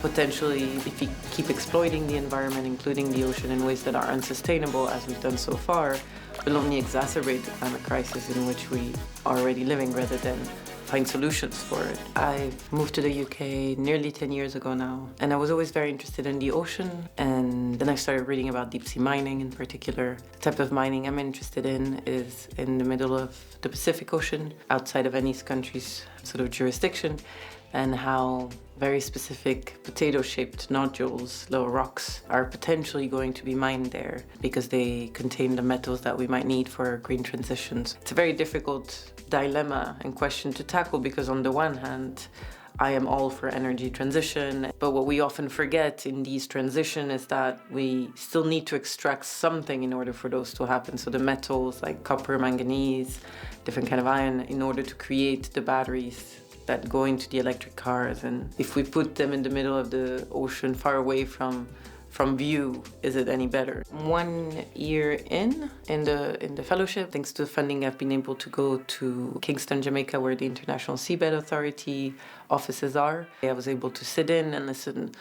Potentially, if we keep exploiting the environment, including the ocean, in ways that are unsustainable, as we've done so far, will only exacerbate the climate crisis in which we are already living rather than find solutions for it. I moved to the UK nearly 10 years ago now, and I was always very interested in the ocean, and then I started reading about deep sea mining in particular. The type of mining I'm interested in is in the middle of the Pacific Ocean, outside of any country's sort of jurisdiction, and how very specific potato-shaped nodules, little rocks, are potentially going to be mined there because they contain the metals that we might need for green transitions. It's a very difficult dilemma and question to tackle because on the one hand, I am all for energy transition, but what we often forget in these transitions is that we still need to extract something in order for those to happen. So the metals like copper, manganese, different kind of iron, in order to create the batteries that go into the electric cars. And if we put them in the middle of the ocean, far away from view, is it any better? 1 year in the fellowship, thanks to the funding, I've been able to go to Kingston, Jamaica, where the International Seabed Authority offices are. I was able to sit in and listen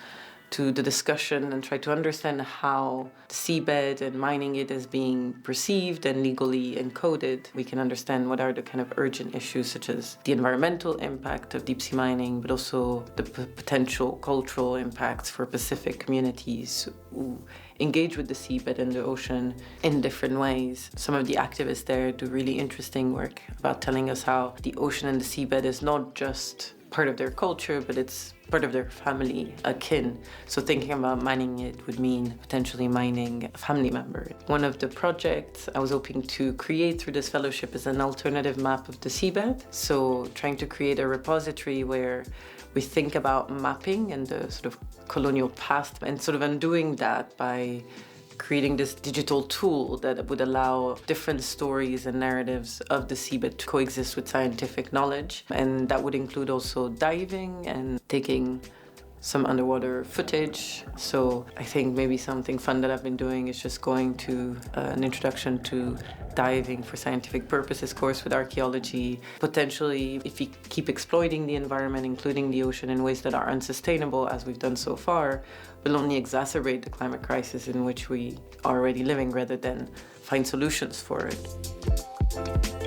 to the discussion and try to understand how the seabed and mining it is being perceived and legally encoded. We can understand what are the kind of urgent issues, such as the environmental impact of deep sea mining, but also the potential cultural impacts for Pacific communities who engage with the seabed and the ocean in different ways. Some of the activists there do really interesting work about telling us how the ocean and the seabed is not just part of their culture, but it's part of their family, akin. So thinking about mining it would mean potentially mining a family member. One of the projects I was hoping to create through this fellowship is an alternative map of the seabed. So trying to create a repository where we think about mapping and the sort of colonial past and sort of undoing that by creating this digital tool that would allow different stories and narratives of the seabed to coexist with scientific knowledge. And that would include also diving and taking some underwater footage. So I think maybe something fun that I've been doing is just going to an introduction to diving for scientific purposes course with archaeology. Potentially, if we keep exploiting the environment, including the ocean, in ways that are unsustainable, as we've done so far, will only exacerbate the climate crisis in which we are already living rather than find solutions for it.